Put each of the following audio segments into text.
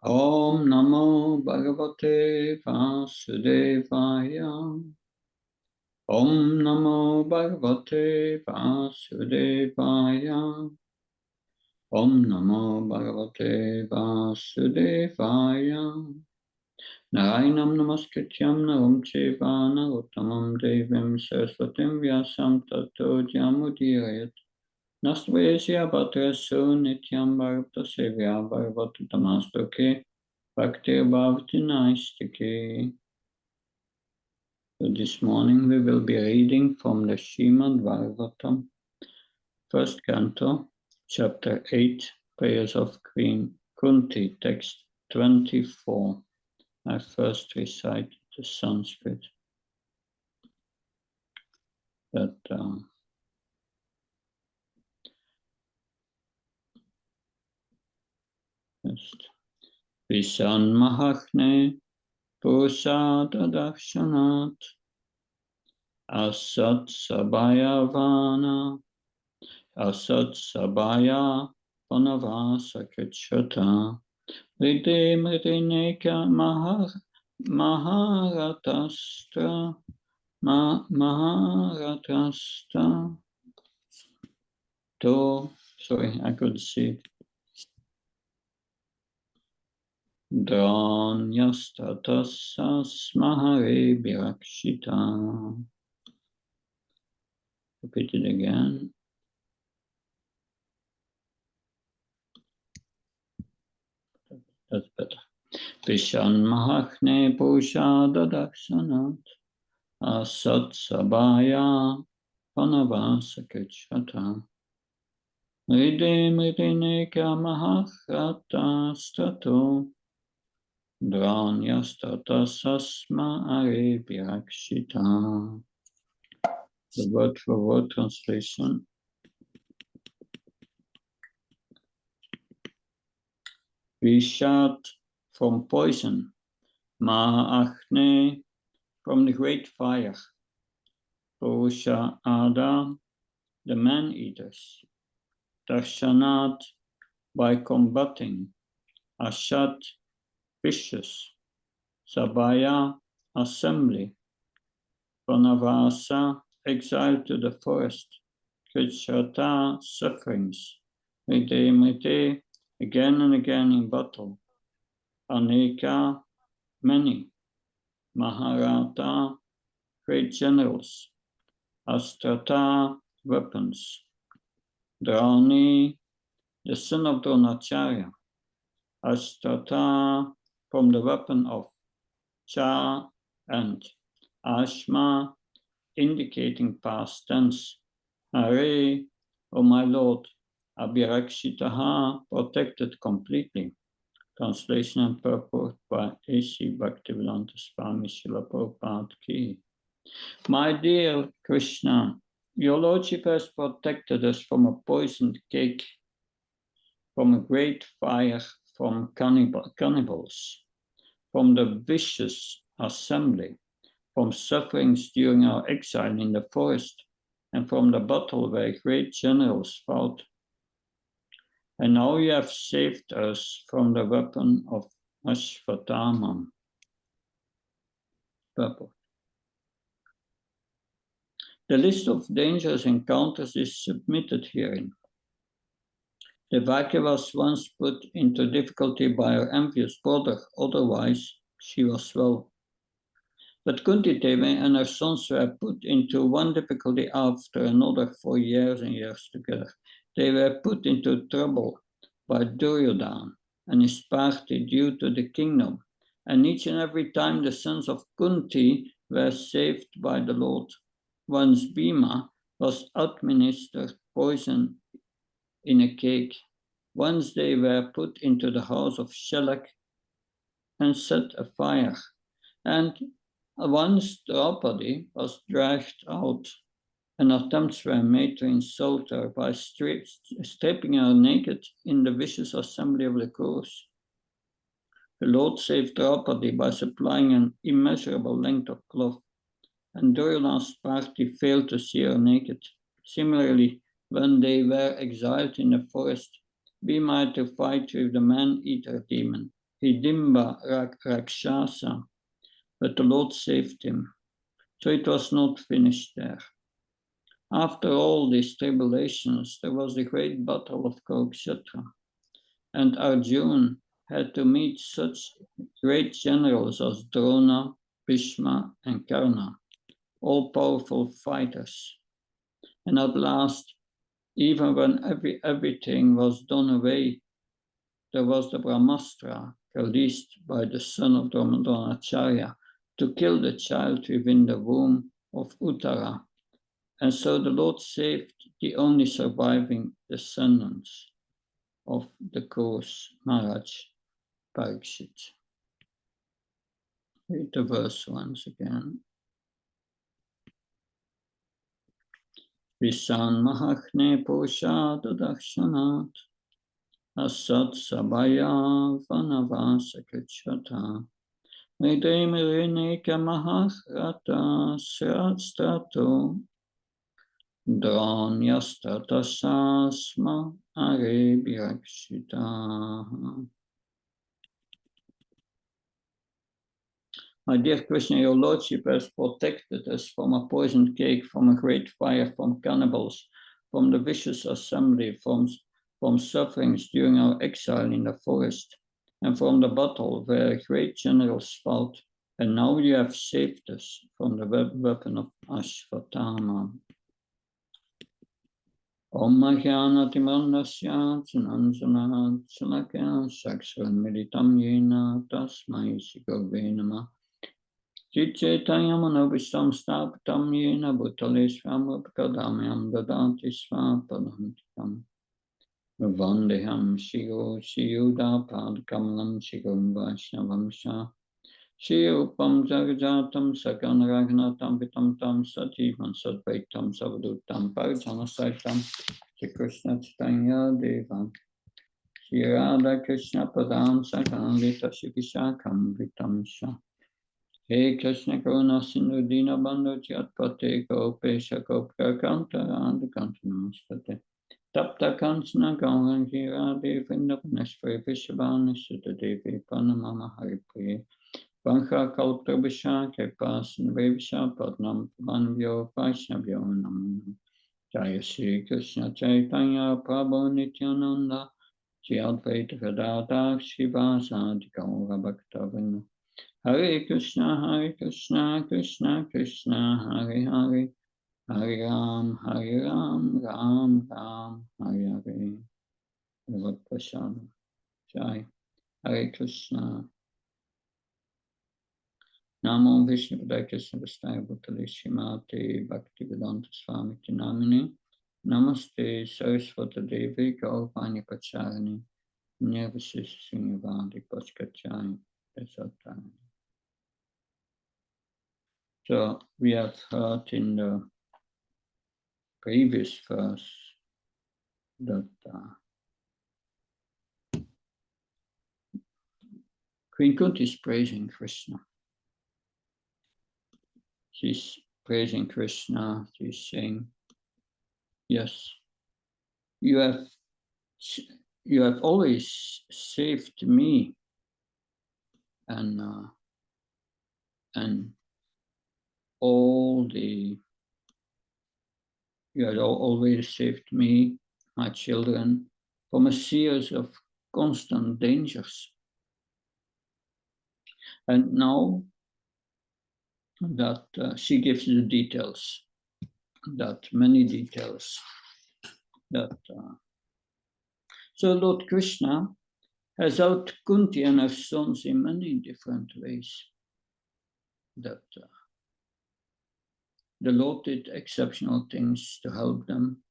Om Namo Bhagavate Vasudevaya. Om Namo Bhagavate Vasudevaya. Om Namo Bhagavate Vasudevaya. Narayanam Namaskrityam Naram Cheva Narottamam Devim Saraswatim Vyasam Tato Jamudirayat. Nastvesya Bhatrasu Nityam Bharata Sevya Bharvatu Tamastoke Bhakti Bhavati Naistike. So this morning we will be reading from the Srimad Bhagavatam, first canto, chapter 8, Prayers of Queen Kunti, text 24. I first recite the Sanskrit. That first. Visan Mahachne Pusada Dakshanat Asat Sabhayavana Asat Sabhaya Panavasa Kachata Ride Mridineka Maharatastra Maharatasta To, sorry, I could see Dranyastatasas Mahare Birakshita. Repeat it again. That's better. Vishan Mahachne Pusha Dadaksanat Asat Sabaya Panavasa Kachata Ride Mridineka Maharata Stato Dranyastatasasma Are Birakshita. The word for word translation. Vishat from poison, Mahachne from the great fire, Purusha Ada, the man-eaters, Darshanat by combating, Ashat, vicious, Sabaya, assembly, Pranavasa, exile to the forest, Krichata, sufferings, Mite, again and again in battle, Aneka, many, Maharata, great generals, Astrata, weapons, Drauni, the son of Dronacharya, Astrata, from the weapon of Cha and Ashma, indicating past tense, Hare, O my Lord, Abhirakshitaha, protected completely. Translation and purport by A.C. Bhaktivedanta Swami Srila Prabhupada Ki. My dear Krishna, your Lordship has protected us from a poisoned cake, from a great fire, from cannibals, from the vicious assembly, from sufferings during our exile in the forest, and from the battle where great generals fought. And now you have saved us from the weapon of Ashvatthama. Purport. The list of dangerous encounters is submitted herein. Devaki was once put into difficulty by her envious brother, otherwise she was well. But Kunti Devi and her sons were put into one difficulty after another for years and years together. They were put into trouble by Duryodhana and his party due to the kingdom, and each and every time the sons of Kunti were saved by the Lord. Once Bhima was administered poison in a cake. Once they were put into the house of Shelak and set afire. And once Draupadi was dragged out, and attempts were made to insult her by stripping her naked in the vicious assembly of the Kurus. The Lord saved Draupadi by supplying an immeasurable length of cloth, and Duryodhana's party failed to see her naked. Similarly, when they were exiled in the forest, Bhima had to fight with the man-eater demon. Hidimba Rakshasa, but the Lord saved him. So it was not finished there. After all these tribulations, there was the great battle of Kurukshetra, and Arjuna had to meet such great generals as Drona, Bhishma, and Karna, all powerful fighters. And at last, even when everything was done away, there was the Brahmastra released by the son of Dronacharya to kill the child within the womb of Uttara. And so the Lord saved the only surviving descendants of the Kurus, Maharaj Parikshit. Read the verse once again. Visan Mahachne Purusha Dakshanat Asat Sabaya Vanavasa Kachata Medemirika Maharata Sratstrato Dranyastata Are Birakshita. My dear Krishna, your Lordship has protected us from a poisoned cake, from a great fire, from cannibals, from the vicious assembly, from sufferings during our exile in the forest, and from the battle where great generals fought. And now you have saved us from the weapon of Ashvatthama. Om Mahyanati Mandasya Chananjana Chalakya Sakshan Meditam Yena Tasmai Shigove Namah Chichaitanya Manobishtam Stapatam Yena Bhutaleshvam Upakadamyam Dadanti Svapadantikam Vandeham Shigo Shiyuda Padkamalam Shigom Vaishnavam Shah Shiyupam Jagajatam Sakan Ragnatam Pitam Tam Sativan Sadvaitam Savadutam Parjana Saitam Shri Krishna Chaitanya Deva Shri Radha Krishna Padam Sakan Vita Shri Vishakam Vitam Shah He Krishna Karuna Sindhu Dina Bandhu Chatpate Gopesha Gopka Kanta Andakanta Namastate Tapta Kansana Gaurangi Radhe Vrindavaneshwari Vishabhani Sutta Devi Panamama Haripriya Vancha Kalpabhisha Kepasan Vevisha Padnam Vanvyo Vaishnavyo Namo Jaya Shri Krishna Chaitanya Prabhu Nityananda Shri Advaita Gadadhar Shivasadi Gaura Bhaktavinda Hare Krishna Krishna Krishna Hare Hare Hare Ram Ram Ram Hare Hare Bhagavad Prasad Jai Hare Krishna Namo Vishnu Padaya Krishna Vastaya Bhutale Shrimate Bhaktivedanta Swami Namine Namaste Saraswata Devi Gauravani Pacharani Nirvashis Srinivadi Pachkachai Esatani. So we have heard in the previous verse that Queen Kunti is praising Krishna. She's praising Krishna. She's saying, yes, you have always saved me and you had always saved me, my children, from a series of constant dangers. And now that she gives the details, that many details, that so Lord Krishna has helped Kunti and her sons in many different ways. That the Lord did exceptional things to help them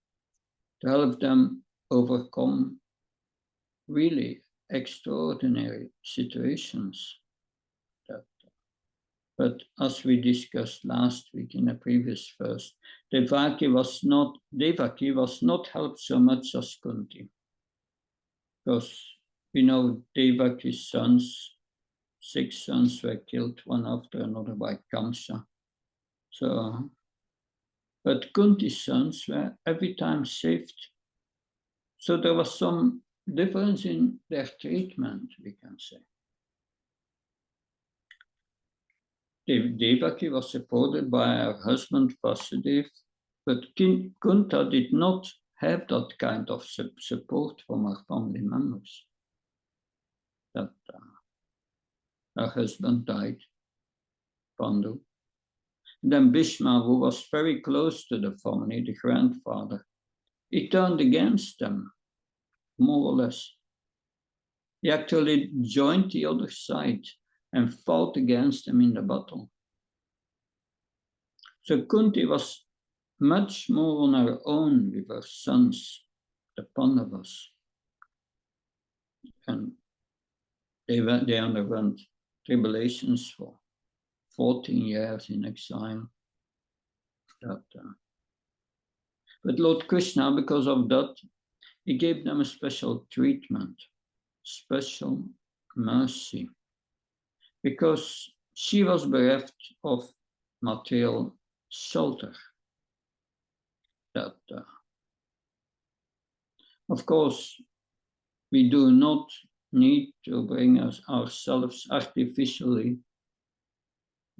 overcome really extraordinary situations. But as we discussed last week in the previous verse, Devaki was not helped so much as Kunti. Because we know Devaki's sons, 6 sons were killed one after another by Kamsa. So, but Kunti's sons were every time saved. So there was some difference in their treatment, we can say. Devaki was supported by her husband Vasudev, but Kunta did not have that kind of support from her family members. That her husband died, Pandu. Then Bhishma, who was very close to the family, the grandfather, he turned against them, more or less. He actually joined the other side and fought against them in the battle. So Kunti was much more on her own with her sons, the Pandavas. And they underwent tribulations for 14 years in exile. But Lord Krishna, because of that, he gave them a special treatment, special mercy, because she was bereft of material shelter. That, of course, we do not need to bring ourselves artificially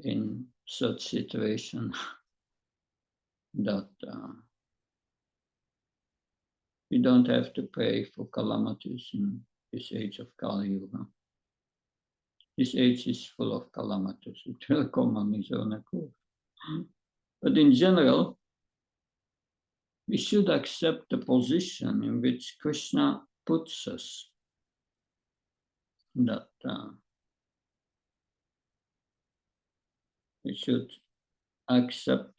in such situation that we don't have to pray for calamities in this age of Kali Yuga. This age is full of calamities. It will come on its own accord. But in general, we should accept the position in which Krishna puts us. That we should accept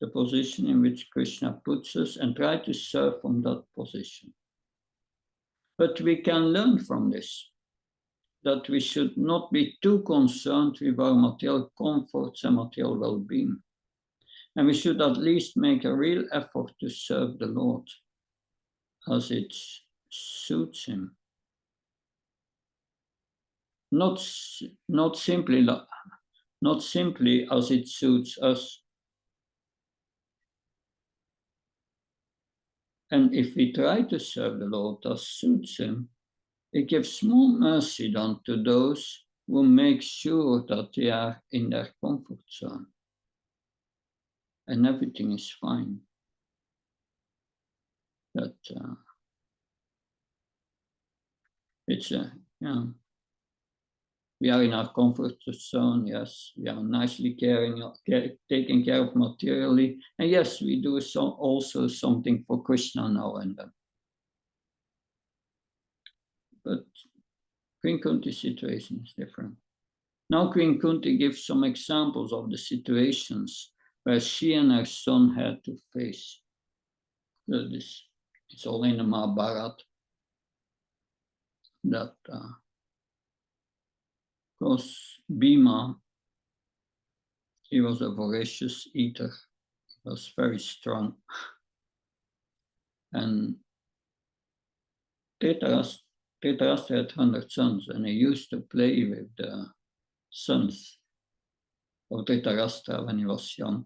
the position in which Krishna puts us and try to serve from that position. But we can learn from this that we should not be too concerned with our material comforts and material well-being. And we should at least make a real effort to serve the Lord as it suits him. Not simply as it suits us. And if we try to serve the Lord as suits him, he gives more mercy than to those who make sure that they are in their comfort zone and everything is fine. That we are in our comfort zone, yes, we are nicely taking care of materially, and yes, we do also something for Krishna now and then. But Queen Kunti's situation is different. Now Queen Kunti gives some examples of the situations where she and her son had to face. It's all in the Mahabharata. That because Bhima, he was a voracious eater, he was very strong. And Dhritarashtra had 100 sons, and he used to play with the sons of Dhritarashtra when he was young.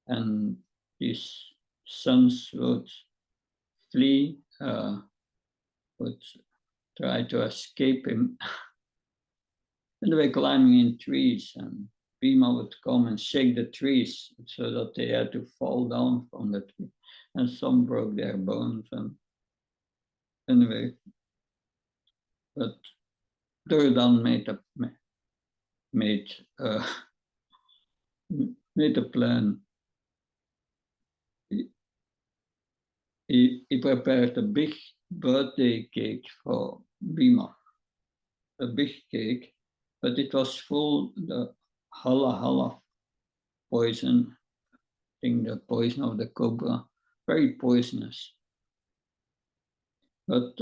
And his sons would flee, would try to escape him. And they were climbing in trees, and Bhima would come and shake the trees so that they had to fall down from the tree. And some broke their bones. And anyway, but Duryodhana made a plan. He prepared a big birthday cake for Bhima, a big cake, but it was full of the hala poison, I think the poison of the cobra, very poisonous. But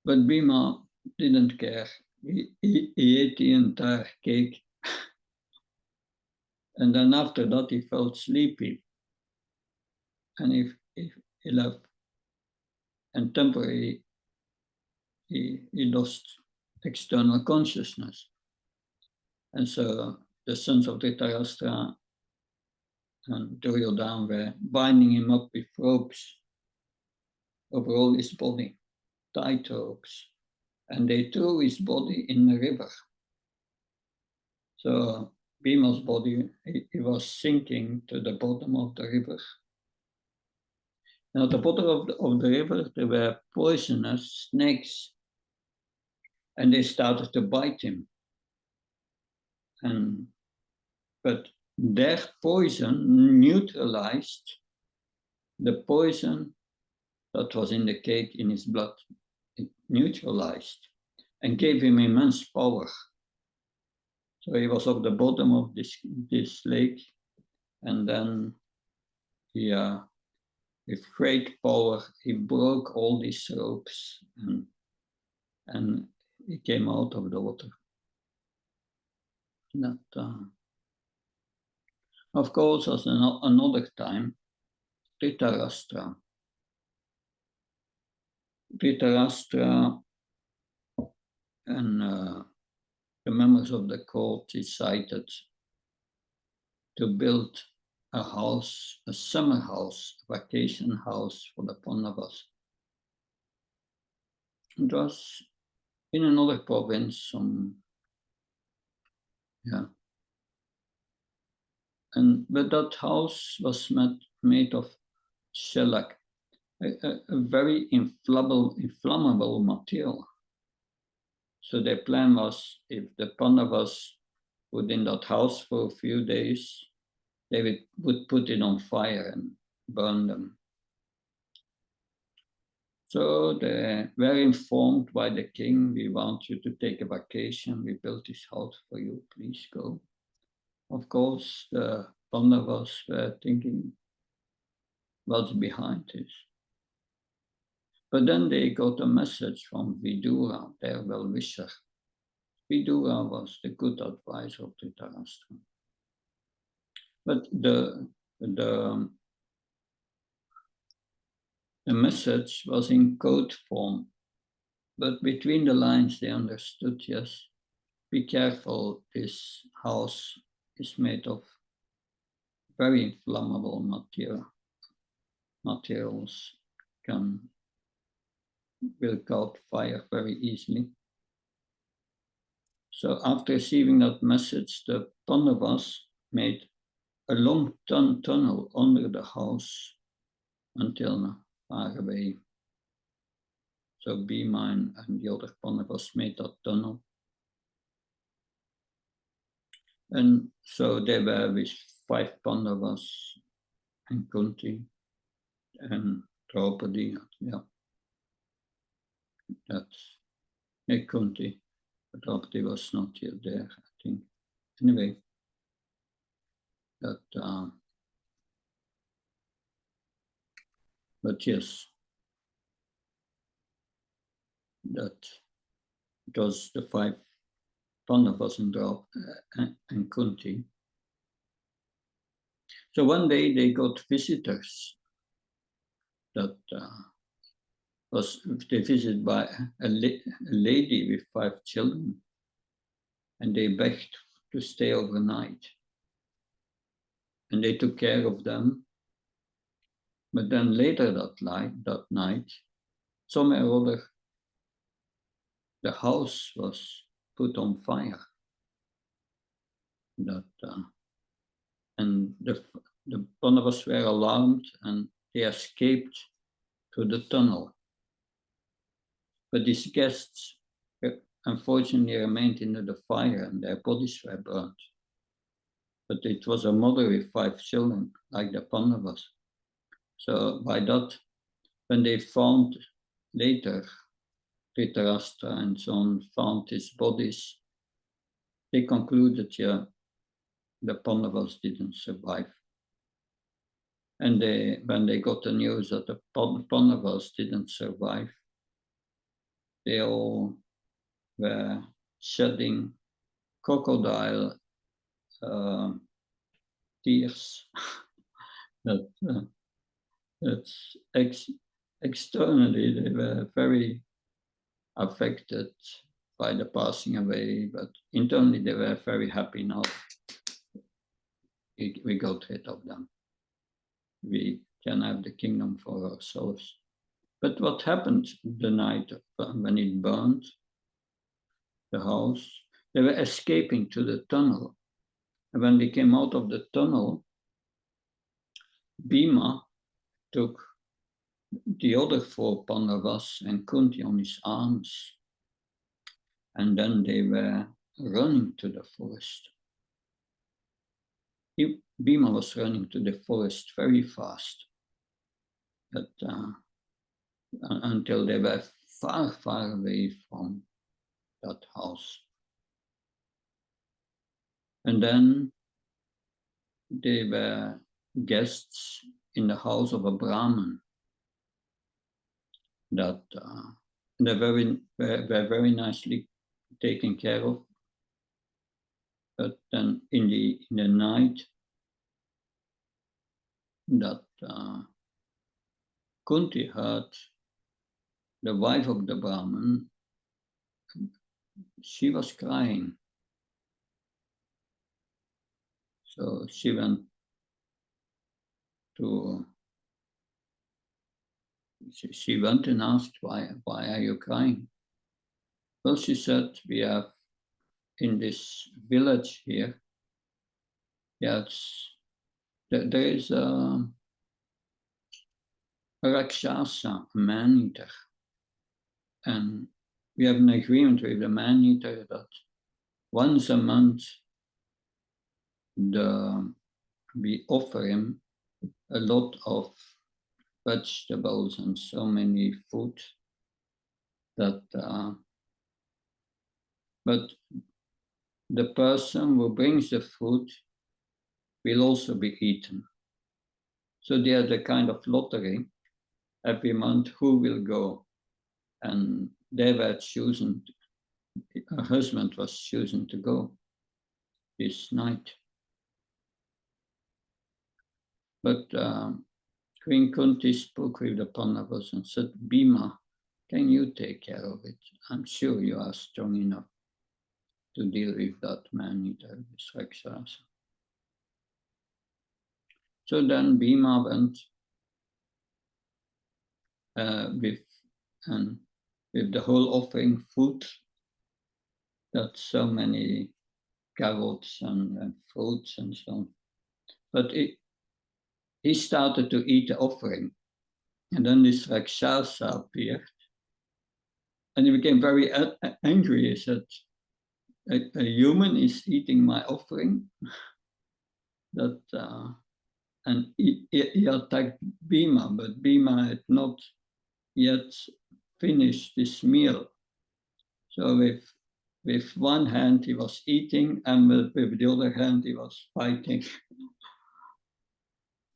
Bhima didn't care. He ate the entire cake. And then after that, he felt sleepy. And he left. And temporarily, he lost external consciousness. And so the sons of Dhritarashtra and Duryodhana were binding him up with ropes over all his body, tight ropes. and they threw his body in the river. So Bhima's body, he was sinking to the bottom of the river. Now, at the bottom of the river, there were poisonous snakes, and they started to bite him. But their poison neutralized the poison that was in the cake in his blood. It neutralized and gave him immense power. So he was at the bottom of this lake, and then he, with great power, he broke all these ropes and he came out of the water. That, of course, as another time, Dhritarashtra and the members of the court decided to build a house, a summer house, a vacation house for the Pandavas. It was in another province, but that house was made of shellac, a very inflammable material. So their plan was, if the Pandavas would in that house for a few days, they would put it on fire and burn them. So they were informed by the king, we want you to take a vacation, we built this house for you, please go. Of course, the Pandavas were thinking, what's behind this? But then they got a message from Vidura, their well-wisher. Vidura was the good advisor of Dhritarashtra. But the message was in code form, but between the lines they understood, yes, be careful, this house is made of very inflammable materials, will caught fire very easily. So after receiving that message, the Pandavas made a long tunnel under the house until far away. So Bhima and the other Pandavas made that tunnel. And so they were with 5 Pandavas and Kunti and Draupadi. Yeah, that's Kunti. Draupadi was not yet there, I think. Anyway, but yes, that it was the 5 Pandavas and Kunti. So one day they got visitors that they visited by a lady with 5 children, and they begged to stay overnight. And they took care of them. But then later that night, somewhere or other, the house was put on fire. And the Pandavas were alarmed and they escaped through the tunnel. But these guests unfortunately remained into the fire and their bodies were burned. But it was a mother with 5 children, like the Pandavas. So by that, when they found later, Dhritarashtra and so on found his bodies, they concluded, yeah, the Pandavas didn't survive. And when they got the news that the Pandavas didn't survive, they all were shedding crocodile tears. Externally, they were very affected by the passing away, but internally they were very happy now. We got rid of them. We can have the kingdom for ourselves. But what happened the night when it burned? the house. They were escaping to the tunnel. And when they came out of the tunnel, Bhima took the other 4 Pandavas and Kunti on his arms. And then they were running to the forest. Bhima was running to the forest very fast, but, until they were far, far away from that house. And then they were guests in the house of a Brahmin that they were very nicely taken care of. But then in the night, that Kunti heard the wife of the Brahmin, she was crying. So she went to, she went and asked, why are you crying? Well, she said, we have in this village here, yes, there is a Rakshasa, a man-eater. And we have an agreement with the man-eater that once a month we offer him a lot of vegetables and so many food that, but the person who brings the food will also be eaten. So they had a kind of lottery every month who will go. And they were chosen, her husband was chosen to go this night. But Queen Kunti spoke with the Pandavas and said, Bhima, can you take care of it? I'm sure you are strong enough to deal with that man-eater, this Rakshasa. So then Bhima went with the whole offering food, that so many carrots and fruits and so on. But he started to eat the offering. And then this Rakshasa appeared. And he became very angry. He said, a human is eating my offering. That and he attacked Bhima, but Bhima had not yet finished this meal. So with one hand he was eating, and with the other hand he was fighting.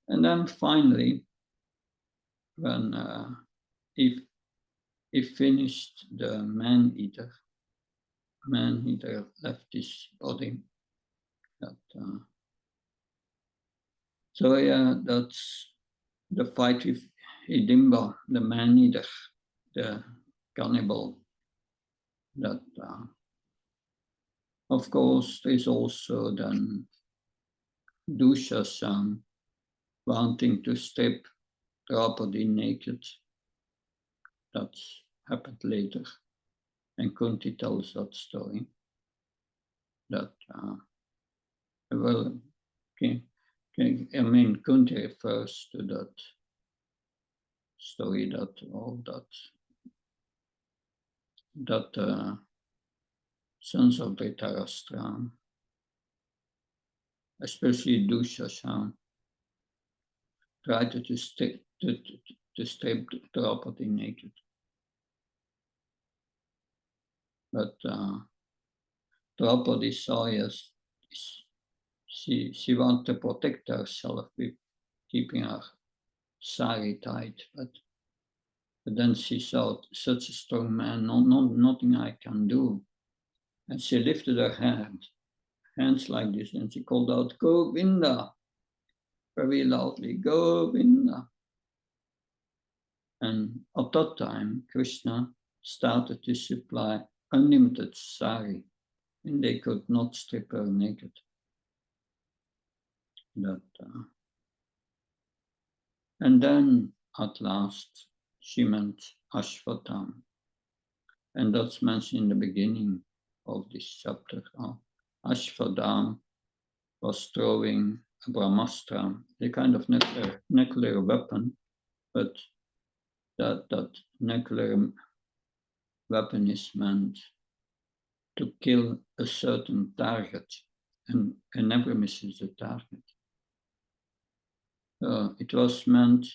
And then finally, when he finished the man-eater left his body. So yeah, that's the fight with Hidimba, the man-eater, the cannibal. That of course there's also then Dushashan wanting to strip Draupadi naked. That's happened later, and Kunti tells that story. That well, okay, I mean Kunti refers to that story that sons of Dhritarashtra, especially Dushashan, tried to strip Draupadi naked. But Draupadi saw, yes, she wanted to protect herself with keeping her sari tight, but then she saw such a strong man, nothing I can do. And she lifted her hands like this, and she called out, Govinda, very loudly, Govinda. And at that time, Krishna started to supply unlimited sari, and they could not strip her naked. And then at last she met Ashvatam, and that's mentioned in the beginning of this chapter. Ashwatthama was throwing a Brahmastra, a kind of nuclear weapon, but that nuclear weapon is meant to kill a certain target and never misses the target. It was meant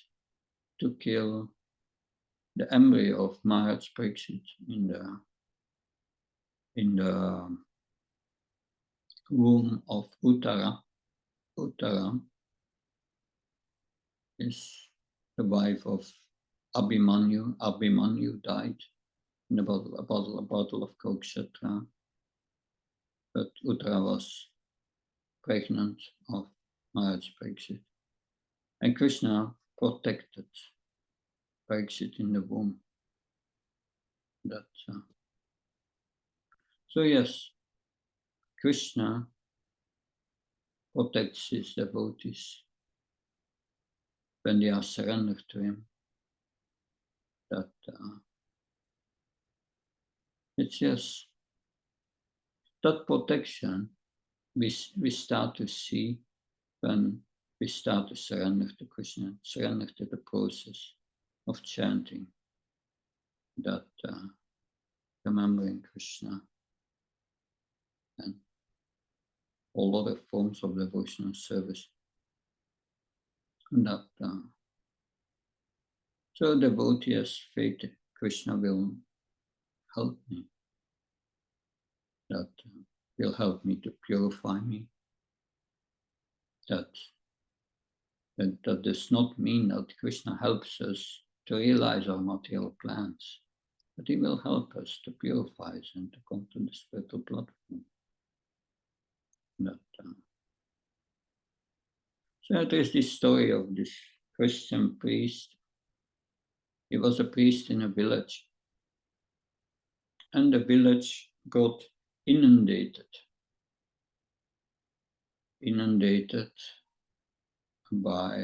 to kill the embryo of Maharaj Pariksit in the womb of Uttara. Uttara is the wife of Abhimanyu. Abhimanyu died in the battle of Kurukshetra, but Uttara was pregnant of Maharaj Pariksit. And Krishna protected Pariksit in the womb. So yes, Krishna protects his devotees when they are surrendered to him. It's just that protection we start to see when we start to surrender to Krishna, surrender to the process of chanting, that remembering Krishna and all other forms of devotional service. And that so devotee has faith Krishna will help me, that will help me to purify me. That does not mean that Krishna helps us to realize our material plans, but he will help us to purify us and to come to the spiritual platform. So there is this story of this Christian priest. He was a priest in a village, and the village got inundated by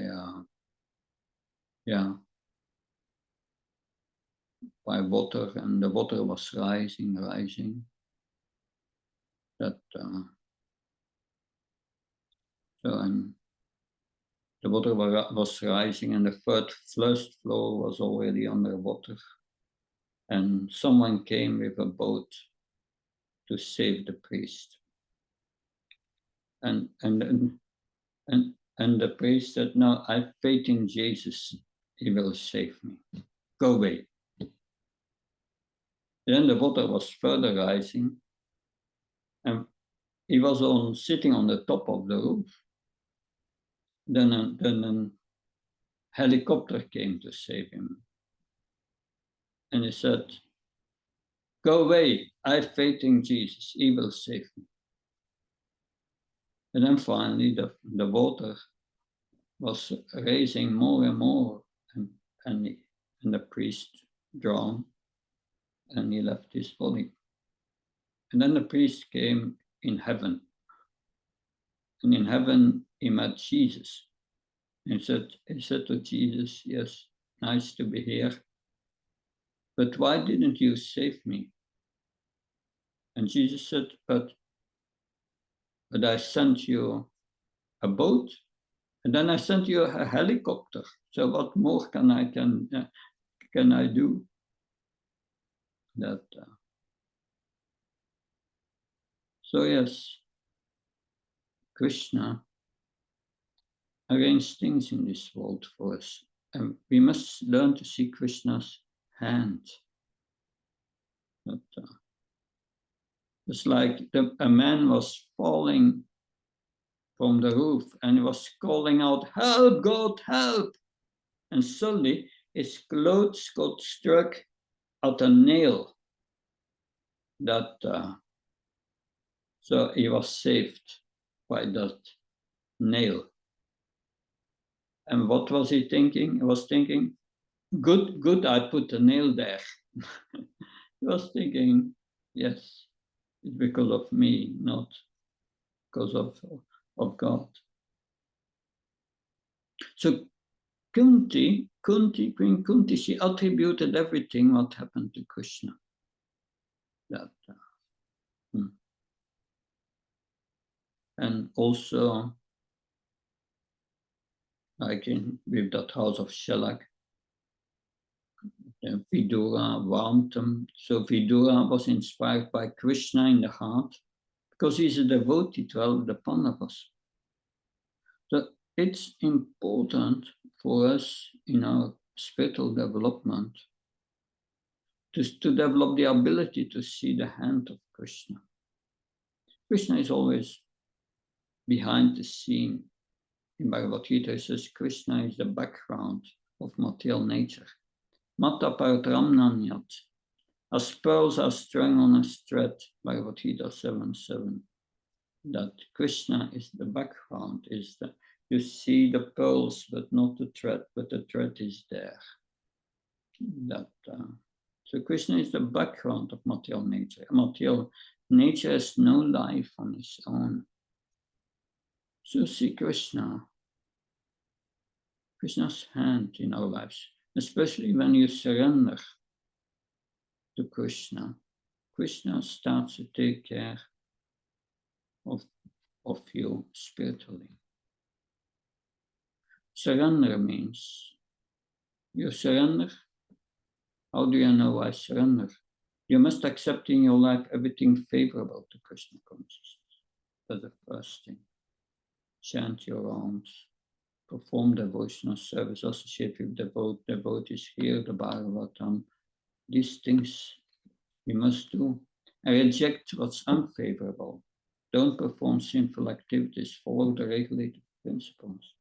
water, and the water was rising. The water was rising, and the first floor was already underwater. And someone came with a boat to save the priest. And the priest said, "No, I have faith in Jesus. He will save me. Go away." Then the water was further rising, and he was sitting on the top of the roof. Then a helicopter came to save him. And he said, "Go away, I have faith in Jesus, he will save me." And then finally the water was rising more and more, and the priest drowned, and he left his body. And then the priest came in heaven. And in heaven he met Jesus. And he said to Jesus, "Yes, nice to be here, but why didn't you save me?" And Jesus said, but I sent you a boat, and then I sent you a helicopter. So what more can I do? So yes, Krishna arranged things in this world for us, and we must learn to see Krishna's hand. It's like a man was falling from the roof and he was calling out, "Help, God, help!" And suddenly his clothes got struck at a nail. So he was saved by that nail. And what was he thinking? He was thinking, good, I put a nail there. He was thinking, yes, it's because of me, not because of God. So Queen Kunti, she attributed everything what happened to Krishna. And also, like with that house of shellac, Vidura warmed them. So Vidura was inspired by Krishna in the heart because he's a devotee to all the Pandavas. So it's important for us in our spiritual development to develop the ability to see the hand of Krishna. Krishna is always behind the scene. In Bhagavad Gita, it says Krishna is the background of material nature. Mata paratramnanyat. As pearls are strung on a thread, Bhagavad Gita 7:7. That Krishna is the background, you see the pearls, but not the thread, but the thread is there. So Krishna is the background of material nature. Material nature has no life on its own. So see Krishna's hand in our lives, especially when you surrender to Krishna. Krishna starts to take care of you spiritually. Surrender means you surrender. How do you know I surrender? You must accept in your life everything favorable to Krishna consciousness. That's the first thing. Chant your rounds, perform devotional service, associate with devotees, hear the Bhagavatam. These things you must do. And reject what's unfavorable. Don't perform sinful activities, follow the regulated principles.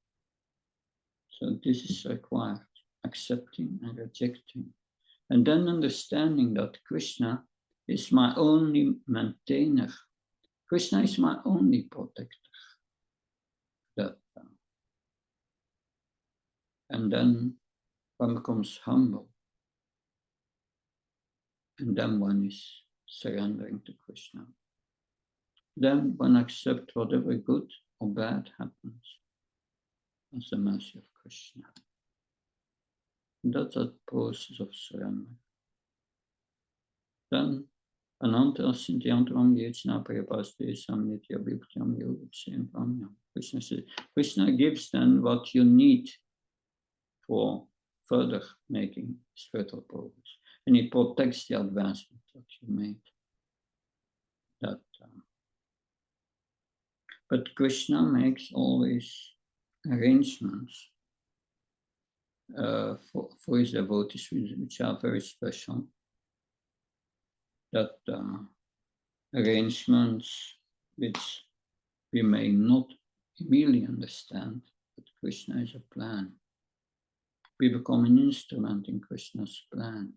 So this is required, accepting and rejecting. And then understanding that Krishna is my only maintainer. Krishna is my only protector. And then one becomes humble. And then one is surrendering to Krishna. Then one accepts whatever good or bad happens as the mercy of Krishna. And that's that process of surrender. Then Ananta Sintyantam Yechna Priyapaste Samnitya Bhiktyam Yogitsam Pramyam. Krishna says, Krishna gives then what you need for further making spiritual progress. And he protects the advancement that you made. But Krishna makes always arrangements for his devotees, which are very special. That arrangements which we may not immediately understand, but Krishna is a plan. We become an instrument in Krishna's plan.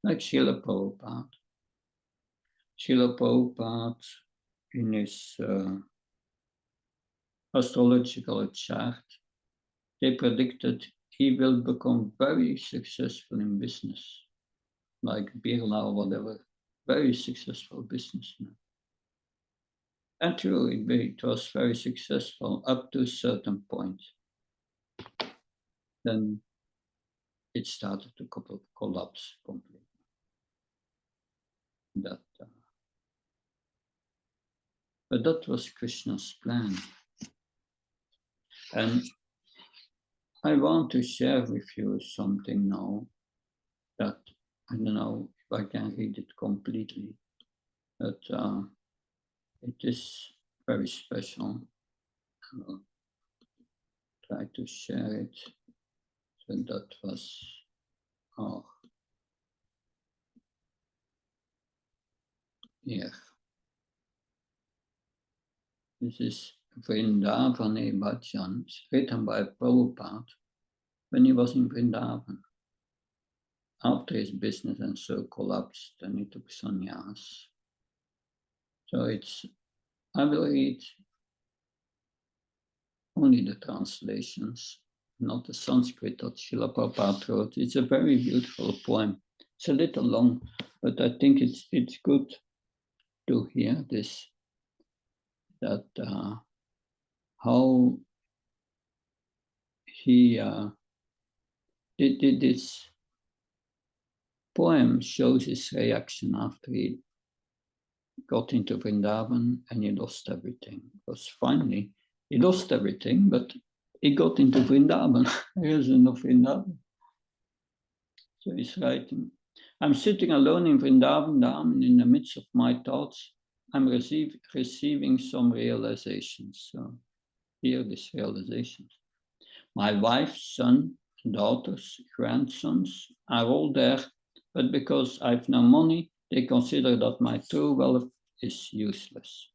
Like Srila Prabhupada. Srila Prabhupada, in his astrological chart, they predicted he will become very successful in business, like Birla or whatever, very successful businessman. And truly, it was very successful up to a certain point. Then it started to collapse completely. But that was Krishna's plan. And I want to share with you something now that I don't know if I can read it completely, but it is very special. I'll try to share it. So that was here. This is Vrindavane Bhajan, written by Prabhupada when he was in Vrindavan. After his business and so collapsed, and he took sannyas. So I will read only the translations, not the Sanskrit that Srila Prabhupada wrote. It's a very beautiful poem. It's a little long, but I think it's good to hear this, that how he did this poem shows his reaction after he got into Vrindavan and he lost everything. Because finally, he lost everything, but he got into Vrindavan. There is no Vrindavan. So he's writing, I'm sitting alone in Vrindavan Dham, and in the midst of my thoughts, I'm receiving some realizations. So here, these realizations. My wife, son, daughters, grandsons are all there, but because I've no money, they consider that my true wealth is useless.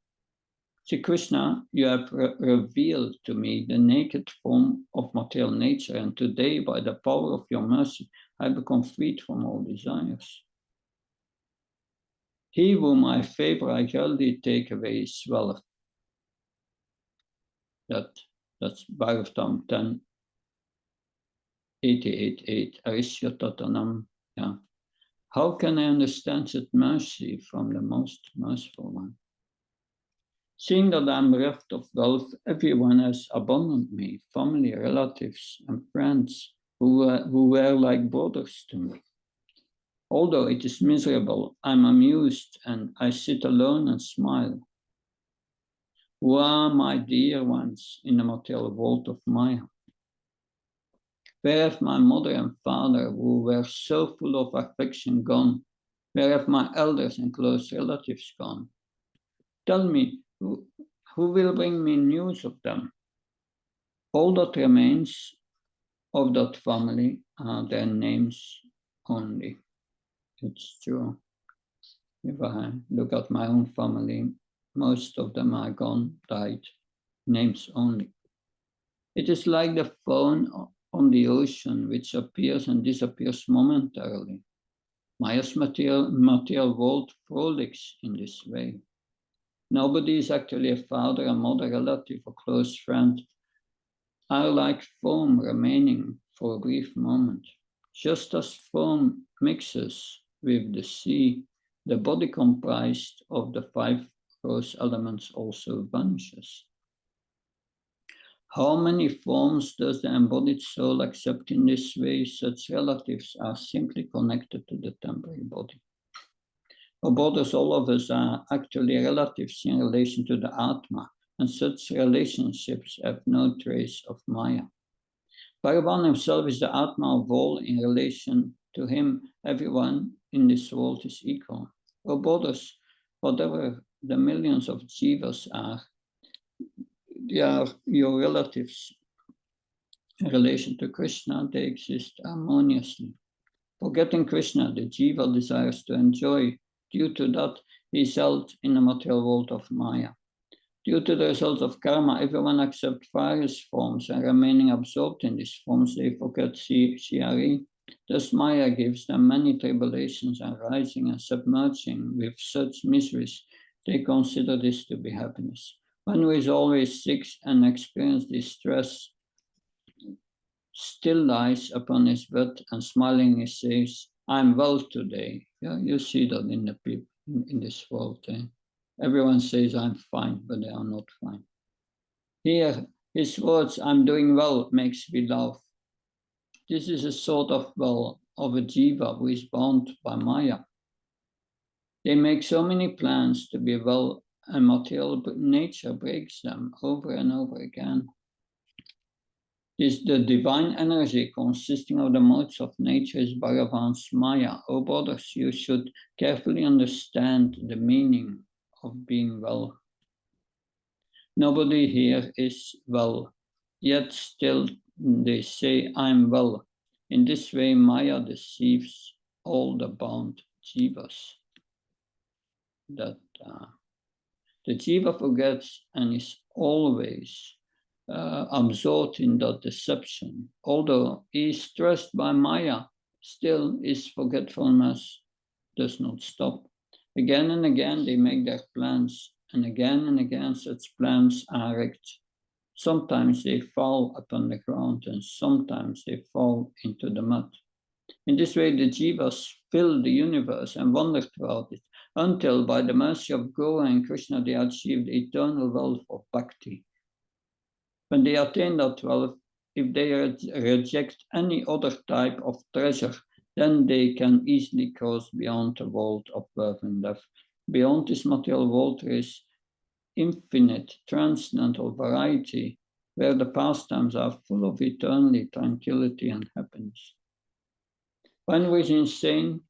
See, Krishna, you have revealed to me the naked form of material nature, and today, by the power of your mercy, I become freed from all desires. He whom I favor, I gladly take away his wealth. That's Bhagavatam 10, 88:8. Arishya yeah. How can I understand such mercy from the most merciful one? Seeing that I am bereft of wealth, everyone has abandoned me, family, relatives, and friends who were like brothers to me. Although it is miserable, I'm amused and I sit alone and smile. Who are my dear ones in the material world of Maya? Where have my mother and father, who were so full of affection, gone? Where have my elders and close relatives gone? Tell me, who will bring me news of them? All that remains of that family are their names only. It's true. If I look at my own family, most of them are gone, died, names only. It is like the phone on the ocean, which appears and disappears momentarily. Maya's material world frolics in this way. Nobody is actually a father, a mother, relative, or close friend, are like foam remaining for a brief moment. Just as foam mixes with the sea, the body comprised of the 5 gross elements also vanishes. How many forms does the embodied soul accept in this way? Such relatives are simply connected to the temporary body. Our brothers, all of us are actually relatives in relation to the Atma, and such relationships have no trace of Maya. Bhagavan himself is the Atma of all. In relation to him, everyone in this world is equal. Our brothers, whatever the millions of jivas are, they are your relatives. In relation to Krishna, they exist harmoniously. Forgetting Krishna, the jiva desires to enjoy. Due to that, he is held in the material world of Maya. Due to the result of karma, everyone accepts various forms, and remaining absorbed in these forms, they forget Shri. Thus Maya gives them many tribulations, and rising and submerging with such miseries, they consider this to be happiness. One who is always sick and experiences distress still lies upon his bed and smilingly says, I'm well today. Yeah, you see that in the people in this world. Everyone says I'm fine, but they are not fine. Here, his words, I'm doing well, makes me laugh. This is a sort of well of a jiva who is bound by Maya. They make so many plans to be well, and material nature breaks them over and over again. The divine energy consisting of the modes of nature is Bhagavan's Maya. Oh brothers, you should carefully understand the meaning of being well. Nobody here is well, yet still they say, I'm well. In this way, Maya deceives all the bound jivas. That the jiva forgets and is always absorbed in that deception. Although he is stressed by Maya, still his forgetfulness does not stop. Again and again they make their plans, and again such plans are wrecked. Sometimes they fall upon the ground, and sometimes they fall into the mud. In this way the jivas fill the universe and wander throughout it, until by the mercy of Gaura and Krishna they achieve the eternal wealth of bhakti. When they attain that wealth, if they reject any other type of treasure, then they can easily cross beyond the world of birth and death. Beyond this material world there is infinite, transcendental variety, where the pastimes are full of eternity, tranquility, and happiness. One who is insane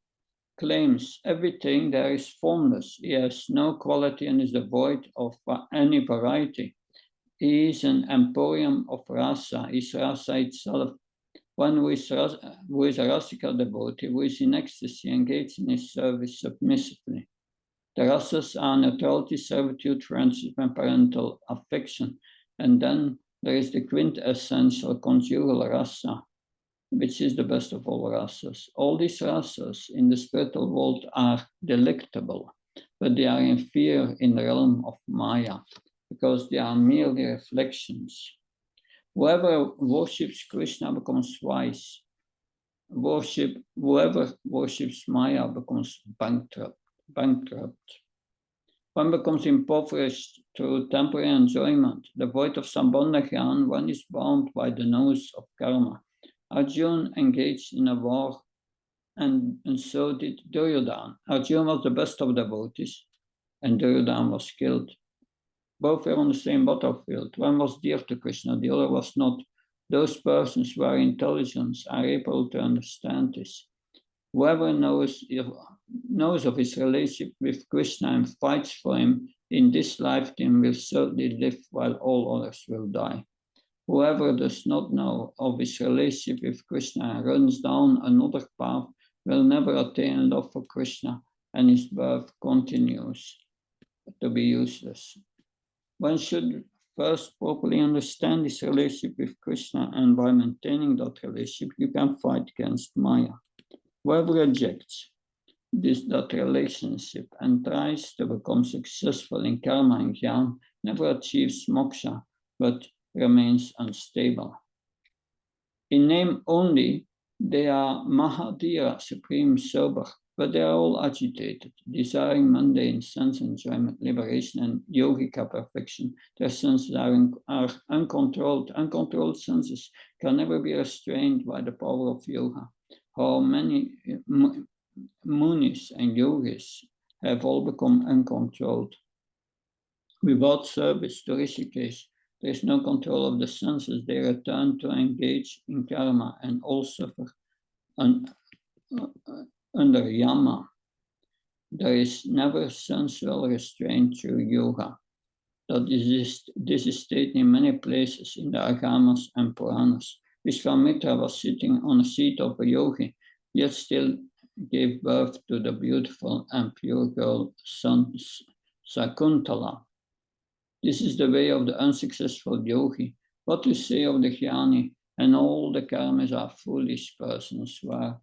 claims everything there is formless. He has no quality and is devoid of any variety. He is an emporium of rasa, is rasa itself. One who is a rasical devotee, who is in ecstasy, engaged in his service submissively. The rasas are neutrality, servitude, friendship, and parental affection. And then there is the quintessential conjugal rasa, which is the best of all rasas. All these rasas in the spiritual world are delectable, but they are inferior in the realm of Maya, because they are merely reflections. Whoever worships Krishna becomes wise. Whoever worships Maya becomes bankrupt. One becomes impoverished through temporary enjoyment. Devoid of Sambandha Gyan, one is bound by the nose of karma. Arjuna engaged in a war, and so did Duryodhana. Arjuna was the best of devotees, and Duryodhana was killed. Both were on the same battlefield. One was dear to Krishna, the other was not. Those persons who are intelligent are able to understand this. Whoever knows of his relationship with Krishna and fights for him in this lifetime will certainly live while all others will die. Whoever does not know of his relationship with Krishna and runs down another path will never attain love for Krishna, and his birth continues to be useless. One should first properly understand his relationship with Krishna, and by maintaining that relationship, you can fight against Maya. Whoever rejects that relationship and tries to become successful in karma and jnana never achieves moksha, but remains unstable. In name only, they are Mahadira, supreme sober, but they are all agitated, desiring mundane sense enjoyment, liberation, and yogica perfection. Their senses are uncontrolled. Uncontrolled senses can never be restrained by the power of yoga. How many munis and yogis have all become uncontrolled. Without service to Rishikesh, there is no control of the senses. They return to engage in karma and all suffer under yama. There is never sensual restraint through yoga. This is stated in many places in the Agamas and Puranas. Vishwamitra was sitting on a seat of a yogi, yet still gave birth to the beautiful and pure girl Sakuntala. This is the way of the unsuccessful yogi. What to say of the jnani? And all the karmas are foolish persons who are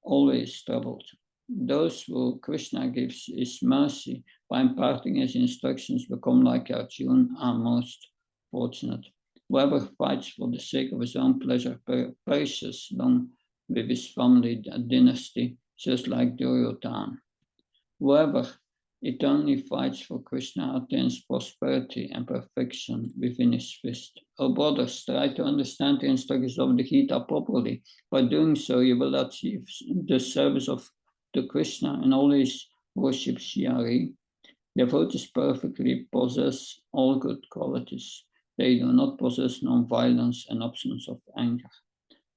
always troubled. Those who Krishna gives his mercy by imparting his instructions become like Arjuna are most fortunate. Whoever fights for the sake of his own pleasure perishes along with his family dynasty, just like Duryodhana. Whoever eternally fights for Krishna attains prosperity and perfection within his fist. O brothers, try to understand the instructions of the Gita properly. By doing so, you will achieve the service to Krishna and always worship Shri. Devotees perfectly possess all good qualities. They do not possess non-violence and absence of anger.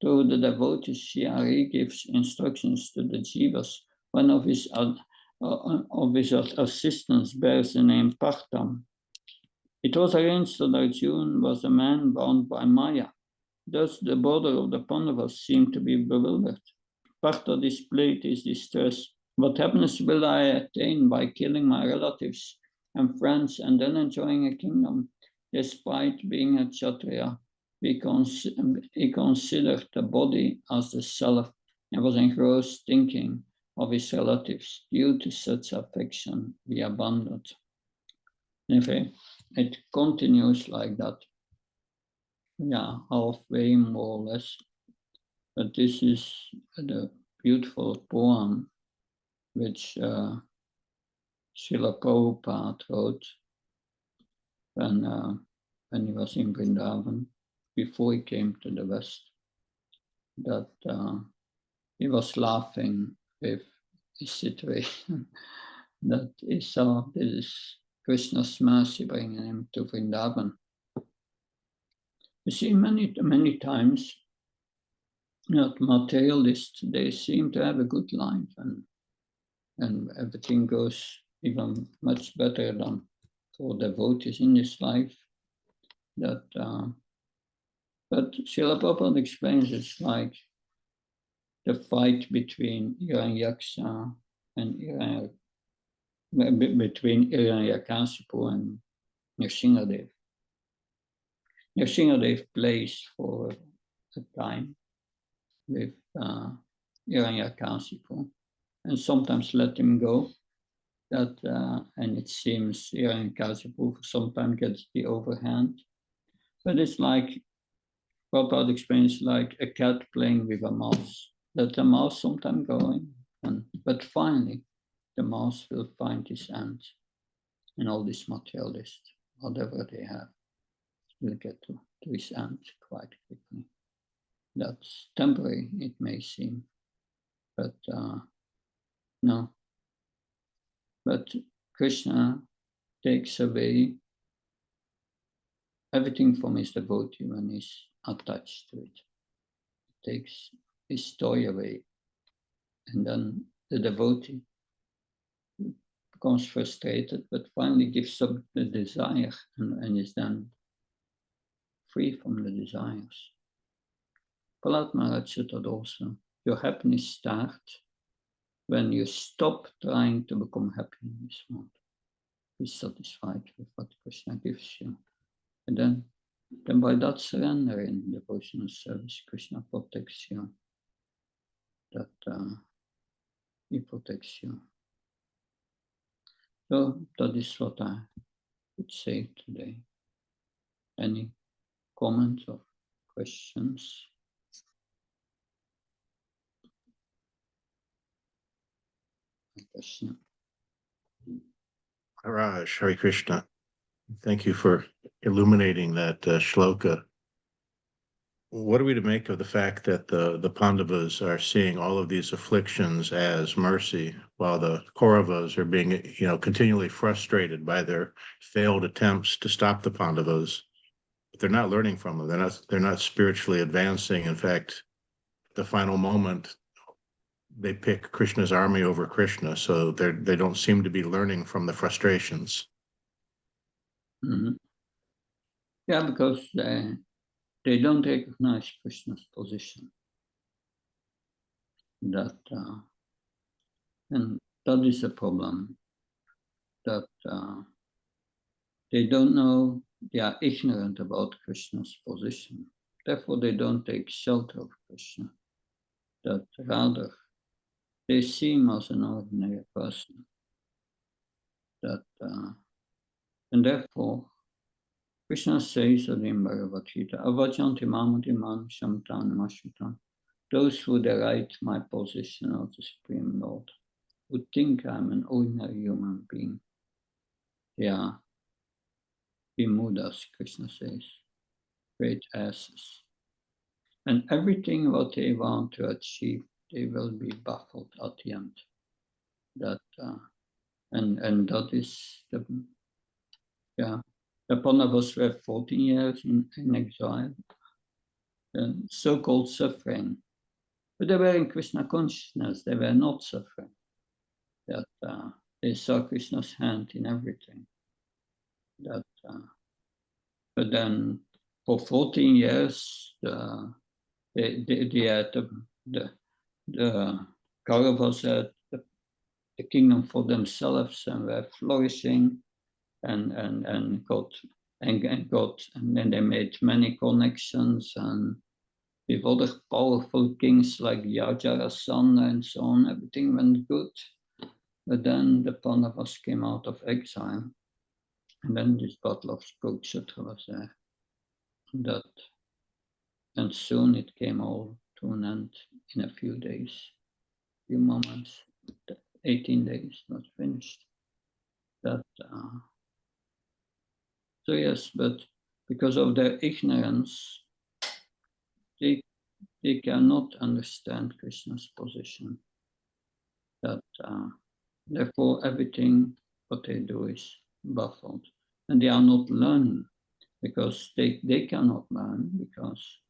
Through the devotees, Shri gives instructions to the jivas. One of his assistants bears the name Partam. It was arranged that Arjuna was a man bound by Maya. Thus the border of the Pandavas seemed to be bewildered. Partha displayed his distress. What happiness will I attain by killing my relatives and friends and then enjoying a kingdom? Despite being a Kshatriya, he considered the body as the self and was engrossed thinking of his relatives. Due to such affection, we abandoned. Anyway, it continues like that. Yeah, halfway more or less. But this is the beautiful poem which Srila Prabhupada wrote when he was in Vrindavan, before he came to the West, that he was laughing with his situation that he saw this is Krishna's mercy bringing him to Vrindavan. You see, many times, not materialists, they seem to have a good life and everything goes even much better than for devotees in this life. That, but Srila Prabhupada explains it's like the fight between Hiranyaksha and between Hiranyakasipu and Nrsingadev. Nrsingadev plays for a time with Hiranyakasipu and sometimes let him go. That and it seems Hiranyakasipu sometimes gets the overhand. But it's like Prabhupada explains like a cat playing with a mouse. That the mouse sometimes going, but finally the mouse will find his end. And all these materialists, whatever they have, will get to his end quite quickly. That's temporary, it may seem, but no. But Krishna takes away everything from his devotee when he's attached to it. He takes his toy away, and then the devotee becomes frustrated, but finally gives up the desire and is then free from the desires. Prahlad Maharaj said that also. Your happiness starts when you stop trying to become happy in this world. Be satisfied with what Krishna gives you. And then by that surrender in devotional service, Krishna protects you. That he protects you. So that is what I would say today. Any comments or questions? Question. Haraj, Hare Krishna. Thank you for illuminating that shloka. What are we to make of the fact that the Pandavas are seeing all of these afflictions as mercy, while the Kauravas are being, continually frustrated by their failed attempts to stop the Pandavas? But they're not learning from them. They're not spiritually advancing. In fact, the final moment, they pick Krishna's army over Krishna, so they don't seem to be learning from the frustrations. Mm-hmm. Yeah, because they don't recognize Krishna's position. That and that is a problem. That they don't know, they are ignorant about Krishna's position. Therefore, they don't take shelter of Krishna. That rather, they see him as an ordinary person. That and therefore, Krishna says in Bhagavad Gita, Avajanti Mamadimam Shamtan Mashvitan. Those who deride my position of the Supreme Lord would think I'm an ordinary human being. They are Vimudas, Krishna says, great asses. And everything what they want to achieve, they will be baffled at the end. That and that is the Pandavas were 14 years in exile, so-called suffering. But they were in Krishna consciousness, they were not suffering. That they saw Krishna's hand in everything. That, but then for 14 years, they had the Kauravas had the kingdom for themselves and were flourishing and then they made many connections and with other powerful kings like Yajarasandha and so on, everything went good. But then the Pandavas came out of exile, and then this battle of Kurukshetra was there. And soon it came all to an end in a few days, few moments. 18 days not finished. So yes, but because of their ignorance, they they cannot understand Krishna's position. That therefore everything what they do is baffled, and they are not learning because they cannot learn because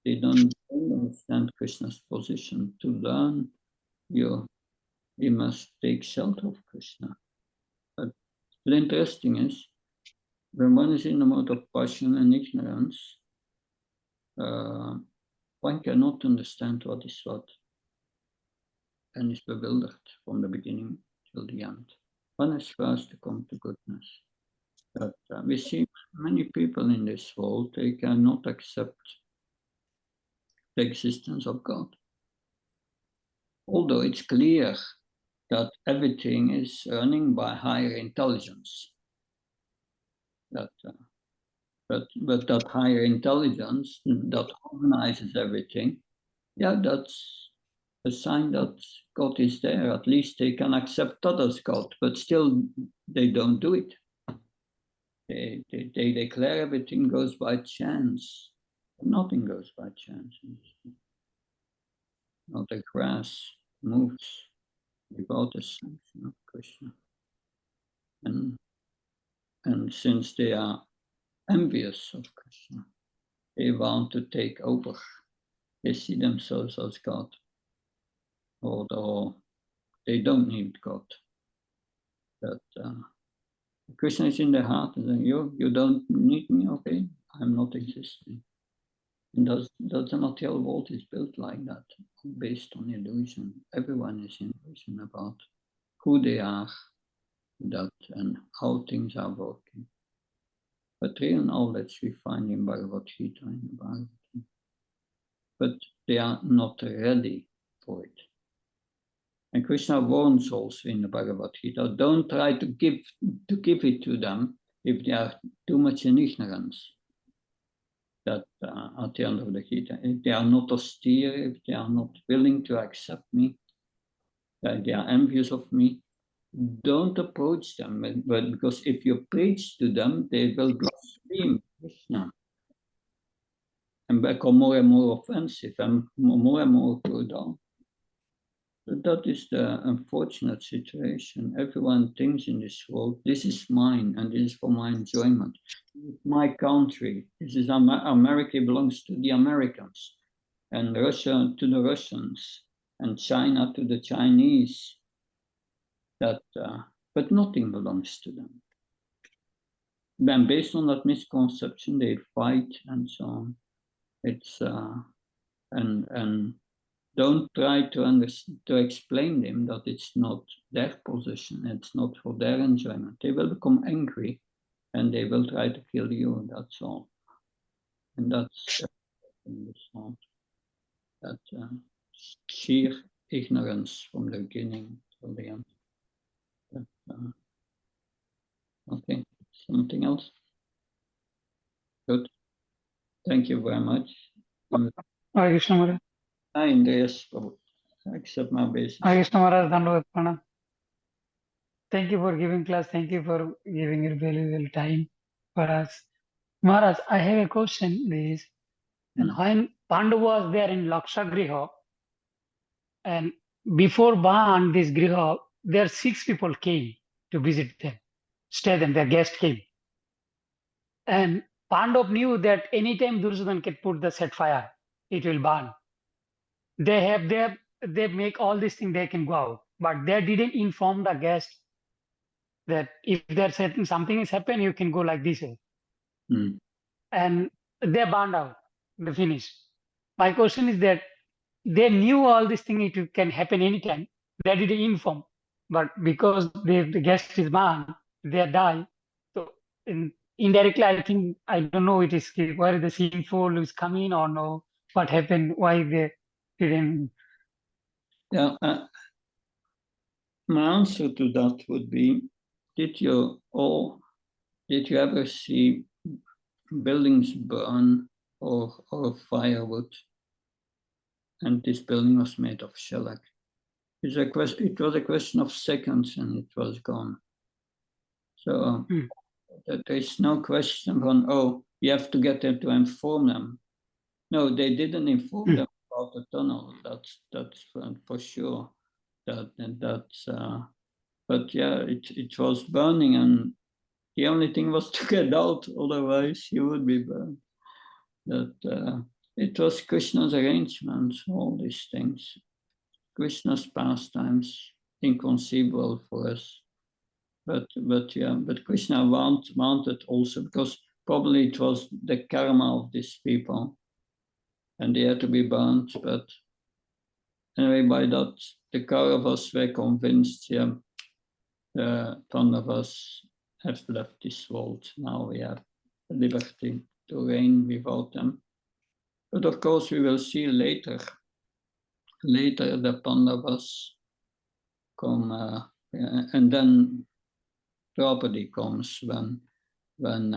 they don't understand Krishna's position. To learn, you must take shelter of Krishna. But the interesting is, when one is in a mode of passion and ignorance, one cannot understand what is what, and is bewildered from the beginning till the end. One is first to come to goodness. But we see many people in this world, they cannot accept the existence of God. Although it's clear that everything is running by higher intelligence. But that higher intelligence that organizes everything, yeah, that's a sign that God is there. At least they can accept that as God, but still they don't do it. They declare everything goes by chance. Nothing goes by chance. Not the grass moves without the sanction of Krishna. And since they are envious of Krishna, they want to take over. They see themselves as God, although they don't need God. But Krishna is in their heart, and you don't need me, okay? I'm not existing. And that's the material world is built like that, based on illusion. Everyone is in illusion about who they are, that and how things are working. But real knowledge we find in Bhagavad Gita, in the Bhagavad Gita. But they are not ready for it. And Krishna warns also in the Bhagavad Gita, don't try to give it to them if they are too much in ignorance. That at the end of the Gita, if they are not austere, if they are not willing to accept me, that they are envious of me, don't approach them. But because if you preach to them, they will blaspheme Krishna and become more and more offensive and more brutal. That is the unfortunate situation. Everyone thinks in this world, this is mine and this is for my enjoyment. My country, this is America belongs to the Americans, and Russia to the Russians, and China to the Chinese. But nothing belongs to them. Then based on that misconception, they fight and so on. It's and don't try to explain them that it's not their position, it's not for their enjoyment. They will become angry and they will try to kill you, that's all. And that's in this world. That sheer ignorance from the beginning till the end. Okay, something else? Good. Thank you very much. Hare Krishna Maharaj. Hi, Andreas. Accept my basis. Hare Krishna Maharaj, Dandavat Pranam. Thank you for giving class. Thank you for giving your valuable time for us. Maharaj, I have a question. This, and when Pandu was there in Lakshagriha, and before Ban, this Griha, there 6 people came to visit them, stay them, their guest came. And Pandav knew that anytime Duryodhana can put the set fire, it will burn. They make all these things, they can go out, but they didn't inform the guest that if they're certain something is happening, you can go like this way. And they burned out, they finished. My question is that they knew all these things, it can happen anytime. They didn't inform, but because the guest is burned, they die. So indirectly, I think, I don't know, it is where the sinful is coming or no, what happened, why they didn't. Yeah, my answer to that would be, did you ever see buildings burn or firewood? And this building was made of shellac. It was a question of seconds and it was gone. So there is no question on, oh, you have to get them to inform them. No, they didn't inform them about the tunnel. That's for sure. That's. But yeah, it was burning, and the only thing was to get out. Otherwise, you would be burned. That it was Krishna's arrangements. All these things, Krishna's pastimes, inconceivable for us. But Krishna wanted also, because probably it was the karma of these people, and they had to be burnt. But anyway, by that, the Kauravas were convinced, the Pandavas have left this world. Now we have liberty to reign without them. But of course, we will see later the Pandavas come, and then Draupadi comes when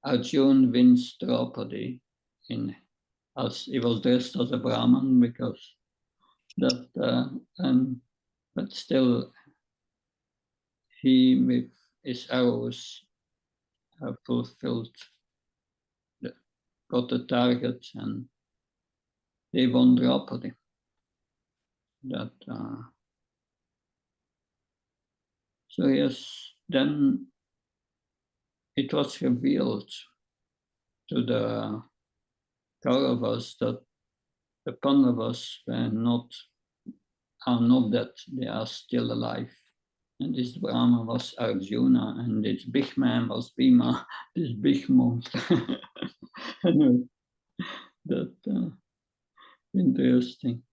Arjuna wins Draupadi as he was dressed as a Brahmin, because that but still he with his arrows fulfilled, got the target, and they won Draupadi. That so yes, then it was revealed to the Kauravas that the Pandavas are not dead; they are still alive. And this Brahma was Arjuna, and this big man was Bhima, this big monster. Anyway, that interesting.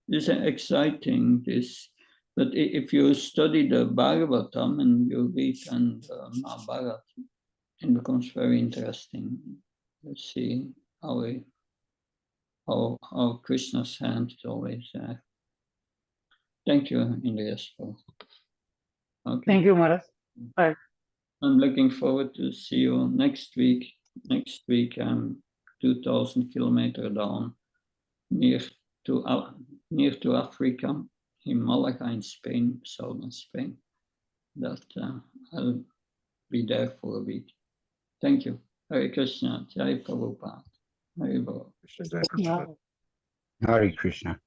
It's exciting. But if you study the Bhagavatam and you read and Mahabharata, it becomes very interesting. You see how Krishna's hand is always there. Thank you, Andreas. Okay. Thank you, Maharaj. Bye. I'm looking forward to see you next week. Next week, I'm 2,000 kilometers down, near to Africa, in Malaga in Spain, southern Spain. That I'll be there for a week. Thank you. Hare Krishna. Jai Prabhupada. Hare Bol. Yeah. Hare Krishna.